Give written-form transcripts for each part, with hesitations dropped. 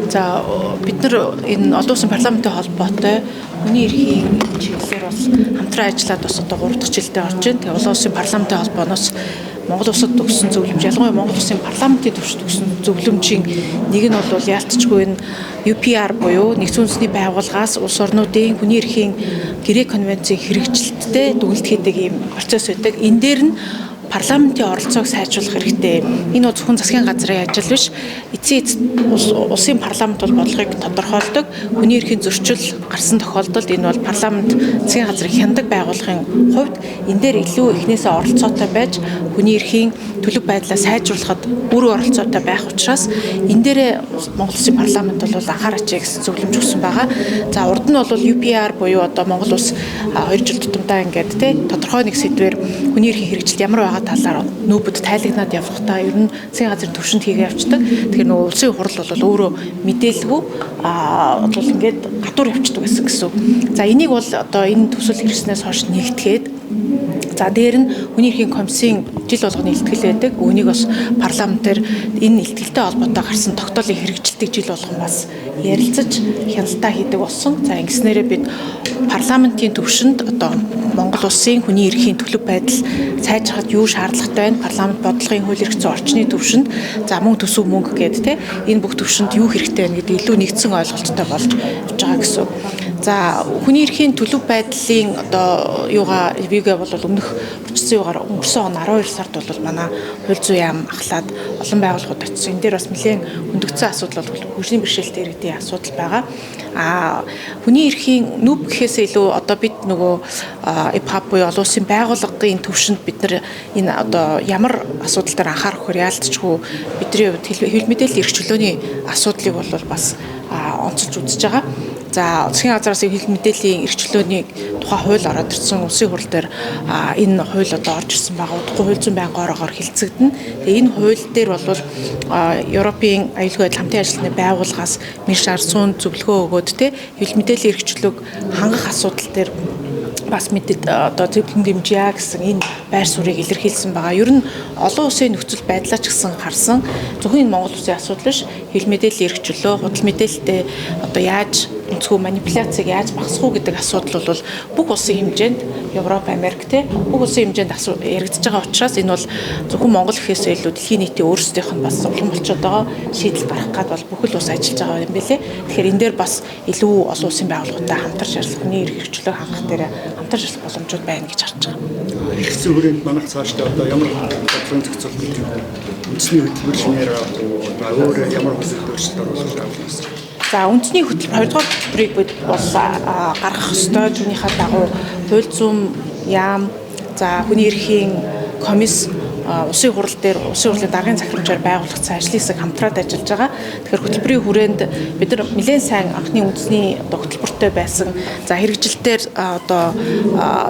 За бид нар энэ олон улсын парламентын холбоотой хүний эрхийн чиглэлээр бол хамтран ажиллаад бас одоо 3 дахь жилдээ орж байна. Тэгээ олон улсын парламентын холбооноос Монгол улсад төгссөн зөвлөмж, ялангуяа Монгол улсын парламентын түвшинд төгссөн зөвлөмжийн нэг нь бол яалтчгүй энэ UPR буюу Нэгдсэн үндэсний байгууллагаас улс орнуудын хүний эрхийн гэрээ конвенцийн хэрэгжилттэй дүгнэлтэдэг ийм процесс байдаг. Энэ дээр нь парламентын оролцоог сайжруулах хэрэгтэй. Энэ бол зөвхөн засгийн газрын ажил биш. Эцсийн эцэст улсын парламент бол бодлогыг тодорхойлдог. Хүний эрхийн зөрчил гарсан тохиолдолд энэ бол парламент засгийн газрыг хяндаг байгууллагын хувьд энэ дээр илүү эхнээсээ оролцоотой байж хүний эрхийн төлөв байдлаа сайжруулахад бүр оролцоотой байх учраас энэ дээр Монгол улсын парламент бол анхаарч гэсэн зөвлөмж өгсөн байгаа. За урд нь бол UPR буюу одоо Монгол улс 2 жил тутамдаа ингээд тодорхой нэг сэдвээр хүний эрхийн хэрэгжилт ямар байгаа талаар нүүбэд тайлагнаад явахдаа ер нь засгийн газрын түвшинд хийгээ явцдаг. Тэгэхээр нөгөө улсын хурал бол өөрөө мэдээлгүй бол ингээд гадуур явцдаг гэсэн гэсэн. За энийг бол одоо энэ төсөл хэрэгснээс хойш нэгтгэхэд за дээр нь хүний эрхийн комиссийн жил болгоны илтгэл байдаг. Үүнийг бас парламентээр энэ илтгэлтэй холбоотой гарсан тогтоолын хэрэгжилтийг жил болгон бас ярилцаж хяналтаа хийдэг болсон. За ингэснээрээ бид парламентын түвшинд одоо Монгол улсын хүний эрхийн төлөв байдал сайжрахад юу шаардлагатай байна? Парламент бодлогын хууль эрх зүйн орчны түвшинд за мөн төсөв мөнгө гэдэг энэ бүх түвшинд юу хэрэгтэй байна гэдэг илүү нэгдсэн ойлголттой болж явж байгаа гэсэн. За хүний эрхийн төлөв байдлын одоо юугаа ревюгээ бол өмнөх процессын югаар өнгөрсөн он 12 сард бол манай хууль зүйн яам ахлаад олон байгууллагууд очсон. Энэ дээр бас нэлээд хөндөгдсөн асуудал бол хөгжлийн бэрхшээлтэй иргэдийн асуудал байгаа. Хүний эрхийн нүб гэхээс илүү одоо бид нөгөө ИПХ буюу олон улсын байгууллагын төвшөнд бид нар энэ одоо ямар асуудал дээр анхаарах вэ яалтчгүй бидний хувьд хэвлэл мэдээллийн эрх чөлөөний асуудлыг бол бас онцолж үзэж байгаа. За засгийн газраас хэвлэл мэдээллийн эрх чөлөөний тухай хууль ороод ирсэн улсын хурал дээр энэ хууль одоо орж ирсэн байгаа. Удахгүй хууль зүйн байнгоороор хилцэгдэнэ. Тэгээ энэ хууль дээр бол Европын аюулгүй байдал хамтын ажиллагааны байгууллагаас мэрш арсуун зөвлөгөө өгөөд хэвлэл мэдээллийн эрх чөлөөг хангах асуудал дээр бас мэдээд одоо зөвлөн дэмжээ гэсэн энэ байр суурийг илэрхийлсэн байгаа. Ер нь олон улсын нөхцөл байдлаа ч гэсэн харсан зөвхөн энэ Монгол улсын асуудал биш, хэвлэл мэдээллийн эрх чөлөө, худал мэдээлэлтэй одоо яаж өнцгөө манипуляцийг яаж багасгах уу гэдэг асуудал бол бүх улсын хэмжээнд Европ, Америк бүх улсын хэмжээнд яригдж байгаа учраас энэ бол зөвхөн Монгол гэхээс илүү дэлхийн нийтийн өөрсдийнх нь бас улам болчиход байгаа шийдэл гарах гад бол бүх л улс ажиллаж байгаа юм билээ. Тэгэхээр энэ дээр бас илүү олон улсын байгууллагуудаа хамтарч ажиллах, хүний эрх чөлөө хангах дээр хамтарч ажиллах боломжууд байна гэж харж байгаа. Эрх зүйн хүрээнд манайх цаашдаа одоо ямар бодлогын зохицуулт гэж үндэсний хөтөлбөр шинээр өөр ямар хөтөлбөрт оруулах гэж. За үндэсний хөтөлбөр 2 дугаар хөтөлбөрийг бид бол гаргах ёстой. Түүнийхээ дагуу хууль зүйн яам, за хүний эрхийн комисс улсын хурал дээр улсын хурлын даргын захирамжаар байгуулагдсан ажлын хэсэг хамтраад ажиллаж байгаа. Тэгэхээр хөтөлбөрийн хүрээнд бид нар нэлээд сайн анхны үндэсний одоо хөтөлбөртэй байсан. За хэрэгжилтээр одоо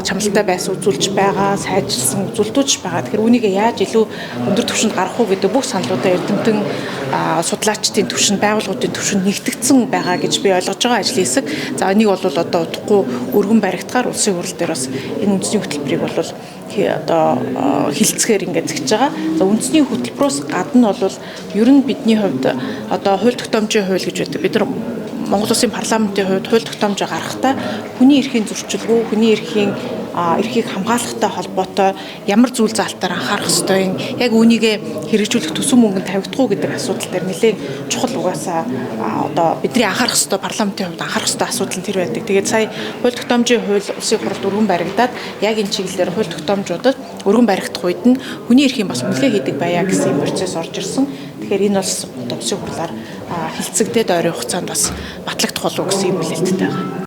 чамлалтай байсан үзүүлж байгаа, сайжирсан үзүүлдэж байгаа. Тэгэхээр үүнийг яаж илүү өндөр түвшинд гаргах уу гэдэг бүх саналуудаа эрдэмтэн судлаачдын түвшинд, байгууллагуудын түвшинд нэгтгэгдсэн байгаа гэж би ойлгож байгаа ажлын хэсэг. За энийг бол одоо удахгүй өргөн баригдахаар улсын хурал дээр бас энэ үндэсний хөтөлбөрийг бол одоо хилцгээр ингээд зэгж байгаа. За үндэсний хөтөлбөрөөс гадна бол ер нь бидний хувьд одоо хууль тогтоомжийн хууль гэж байдаг. Бид нар Монгол улсын парламентын хувьд хууль тогтоомжоо гаргахдаа хүний эрхийн зөрчилгүй, хүний эрхийг хамгаалахтай холбоотой ямар зүйл заалтаар анхаарах ёстой юм. Яг үүнийгээ хэрэгжүүлэх төсөв мөнгөнд тавигдах уу гэдэг асуудал дээр нэлээд чухал угаасаа одоо бидний анхаарах ёстой парламентын хувьд анхаарах ёстой асуудал нь тэр байдаг. Тэгээд сая хууль тогтоомжийн хууль улсын хуралд өргөн баригдаад яг энэ чиглэлээр хууль тогтоомжуудад өргөн баригдах үед нь хүний эрхийн бас үнэлгээ хийдэг байя гэсэн процесс орж ирсэн. Тэгэхээр энэ бас улсын хурлаар хилцэгдээд ойрын хугацаанд бас батлагдах болов уу гэсэн юм билэлттэй байгаа.